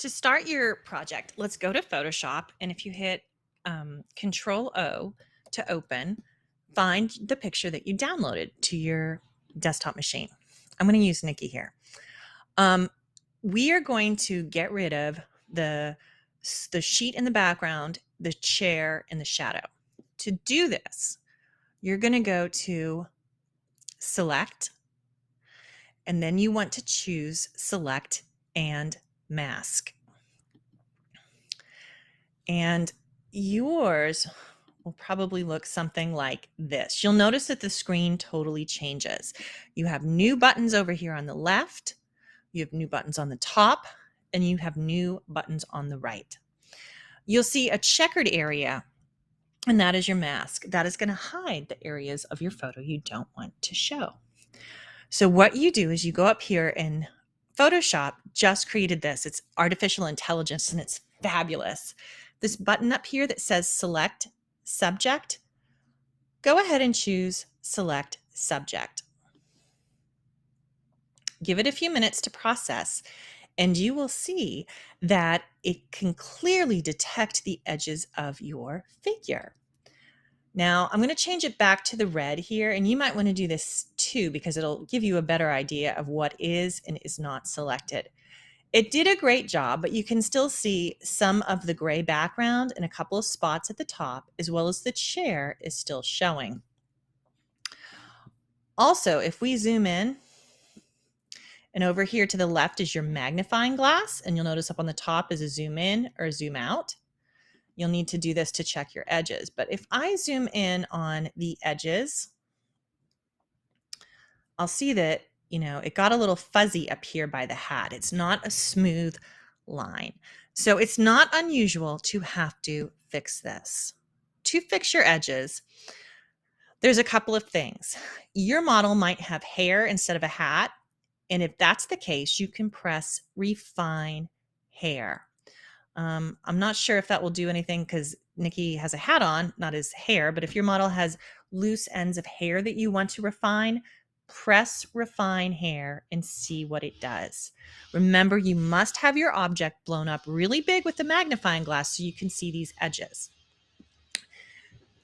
To start your project, let's go to Photoshop. And if you hit Control O to open, find the picture that you downloaded to your desktop machine. I'm going to use Nikki here. We are going to get rid of the, the sheet in the background, the chair, and the shadow. To do this, you're going to go to Select, and then you want to choose Select and Mask. And yours will probably look something like this. You'll notice that the screen totally changes. You have new buttons over here on the left, you have new buttons on the top, and you have new buttons on the right. You'll see a checkered area, and that is your mask. That is going to hide the areas of your photo you don't want to show. So what you do is you go up here, and Photoshop just created this. It's artificial intelligence and it's fabulous. This button up here that says Select Subject, go ahead and choose Select Subject. Give it a few minutes to process, and you will see that it can clearly detect the edges of your figure. Now I'm going to change it back to the red here, and you might want to do this too because it'll give you a better idea of what is and is not selected. It did a great job, but you can still see some of the gray background in a couple of spots at the top, as well as the chair is still showing. Also, if we zoom in, and over here to the left is your magnifying glass, and you'll notice up on the top is a zoom in or zoom out. You'll need to do this to check your edges. But if I zoom in on the edges, I'll see that, it got a little fuzzy up here by the hat. It's not a smooth line. So it's not unusual to have to fix this. To fix your edges, there's a couple of things. Your model might have hair instead of a hat. And if that's the case, you can press Refine Hair. I'm not sure if that will do anything because Nikki has a hat on, not his hair, but if your model has loose ends of hair that you want to refine, press Refine Hair and see what it does. Remember, you must have your object blown up really big with the magnifying glass so you can see these edges.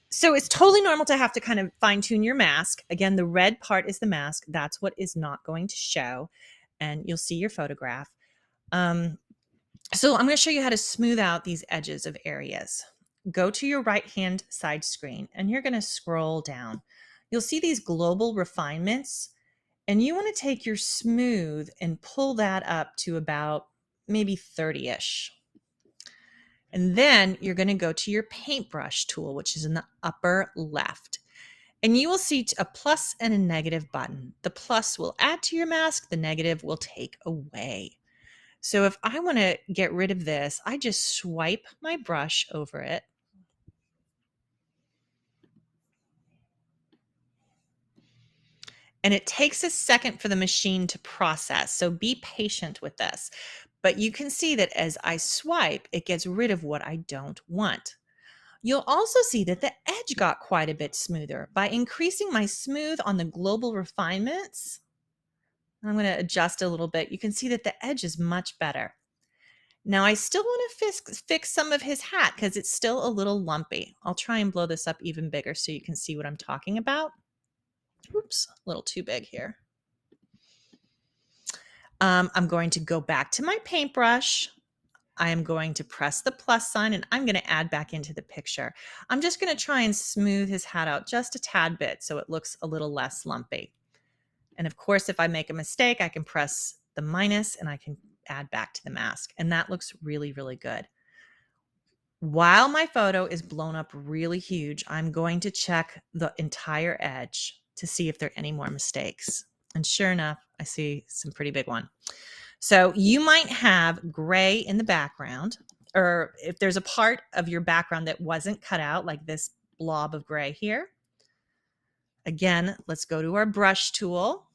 So it's totally normal to have to kind of fine tune your mask. Again, the red part is the mask. That's what is not going to show. And you'll see your photograph. So I'm going to show you how to smooth out these edges of areas. Go to your right-hand side screen and you're going to scroll down. You'll see these global refinements, and you want to take your smooth and pull that up to about maybe 30-ish. And then you're going to go to your paintbrush tool, which is in the upper left. And you will see a plus and a negative button. The plus will add to your mask, the negative will take away. So if I want to get rid of this, I just swipe my brush over it. And it takes a second for the machine to process. So be patient with this. But you can see that as I swipe, it gets rid of what I don't want. You'll also see that the edge got quite a bit smoother. By increasing my smooth on the global refinements, I'm going to adjust a little bit. You can see that the edge is much better. Now I still want to fix some of his hat because it's still a little lumpy. I'll try and blow this up even bigger so you can see what I'm talking about. Oops, a little too big here. I'm going to go back to my paintbrush. I am going to press the plus sign and I'm going to add back into the picture. I'm just going to try and smooth his hat out just a tad bit so it looks a little less lumpy. And of course, if I make a mistake, I can press the minus and I can add back to the mask. And that looks really, really good. While my photo is blown up really huge, I'm going to check the entire edge to see if there are any more mistakes. And sure enough, I see some pretty big one. So you might have gray in the background, or if there's a part of your background that wasn't cut out, like this blob of gray here. Again, let's go to our brush tool,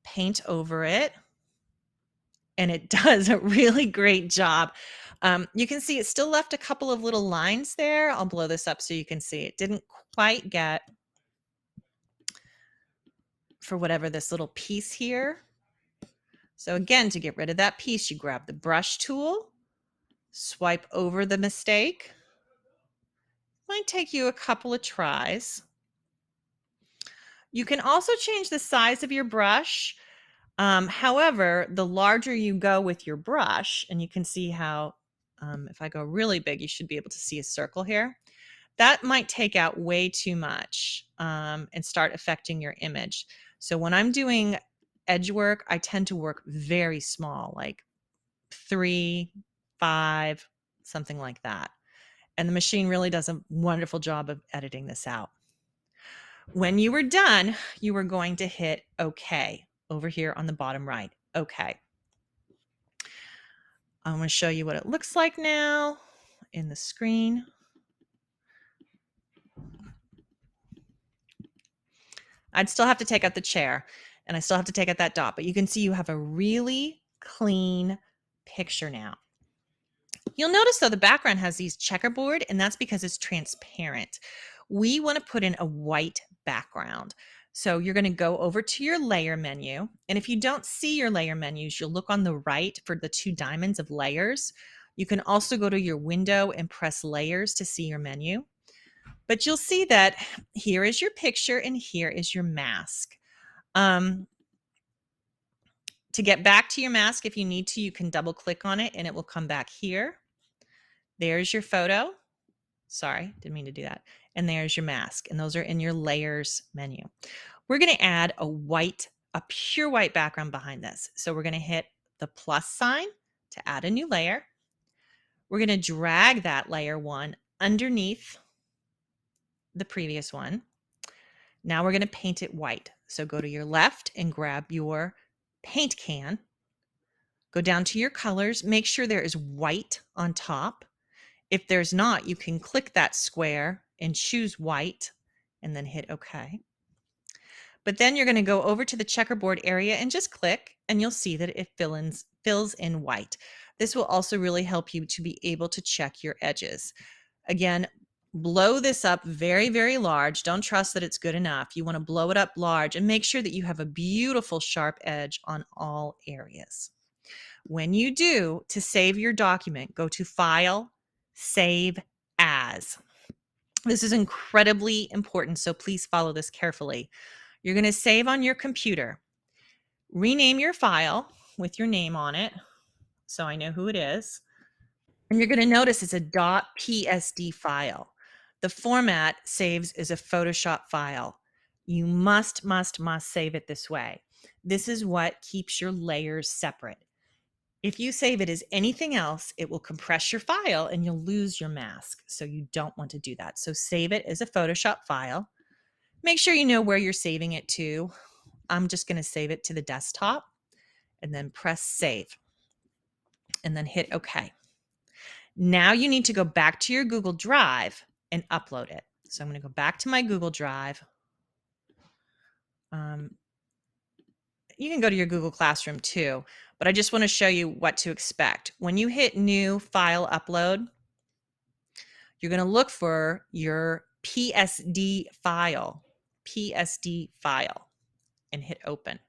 paint over it, and it does a really great job. You can see it still left a couple of little lines there. I'll blow this up so you can see it didn't quite get for whatever this little piece here. So again, to get rid of that piece, you grab the brush tool, swipe over the mistake. Might take you a couple of tries. You can also change the size of your brush. However, the larger you go with your brush, and you can see how if I go really big, you should be able to see a circle here. That might take out way too much and start affecting your image. So when I'm doing edge work, I tend to work very small, like 3, 5, something like that. And the machine really does a wonderful job of editing this out. When you were done, you were going to hit OK over here on the bottom right. OK. I'm going to show you what it looks like now in the screen. I'd still have to take out the chair and I still have to take out that dot, but you can see you have a really clean picture now. You'll notice though the background has these checkerboard, and that's because it's transparent. We want to put in a white background. So you're going to go over to your layer menu. And if you don't see your layer menus, you'll look on the right for the 2 diamonds of layers. You can also go to your window and press layers to see your menu. But you'll see that here is your picture and here is your mask. To get back to your mask, if you need to, you can double click on it and it will come back here. There's your photo. Sorry, didn't mean to do that. And there's your mask. And those are in your layers menu. We're going to add a pure white background behind this. So we're going to hit the plus sign to add a new layer. We're going to drag that layer 1 underneath the previous one. Now we're going to paint it white. So go to your left and grab your paint can. Go down to your colors. Make sure there is white on top. If there's not, you can click that square and choose white and then hit OK. But then you're going to go over to the checkerboard area and just click, and you'll see that it fills in white. This will also really help you to be able to check your edges. Again, blow this up very, very large. Don't trust that it's good enough. You want to blow it up large and make sure that you have a beautiful sharp edge on all areas. When you do, to save your document, go to File, Save As. This is incredibly important, so please follow this carefully. You're going to save on your computer. Rename your file with your name on it so I know who it is. And you're going to notice it's a .psd file. The format saves as a Photoshop file. You must save it this way. This is what keeps your layers separate. If you save it as anything else, it will compress your file and you'll lose your mask. So you don't want to do that. So save it as a Photoshop file. Make sure you know where you're saving it to. I'm just going to save it to the desktop and then press save and then hit OK. Now you need to go back to your Google Drive and upload it. So I'm going to go back to my Google Drive. You can go to your Google Classroom too, but I just want to show you what to expect. When you hit new file upload, you're going to look for your PSD file, and hit open.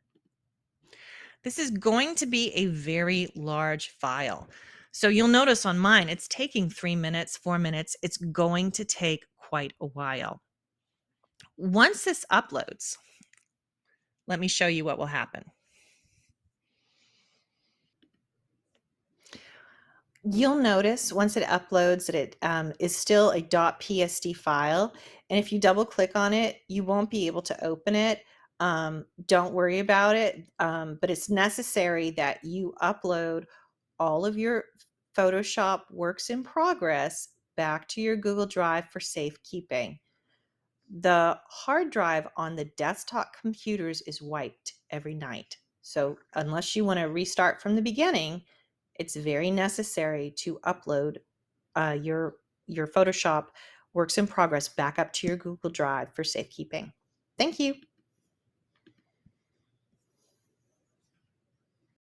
This is going to be a very large file. So you'll notice on mine, it's taking 3 minutes, 4 minutes. It's going to take quite a while. Once this uploads, let me show you what will happen. You'll notice once it uploads that it is still a .psd file. And if you double click on it, you won't be able to open it. Don't worry about it, but it's necessary that you upload all of your Photoshop works in progress back to your Google Drive for safekeeping. The hard drive on the desktop computers is wiped every night. So unless you want to restart from the beginning, it's very necessary to upload your Photoshop works in progress back up to your Google Drive for safekeeping. Thank you.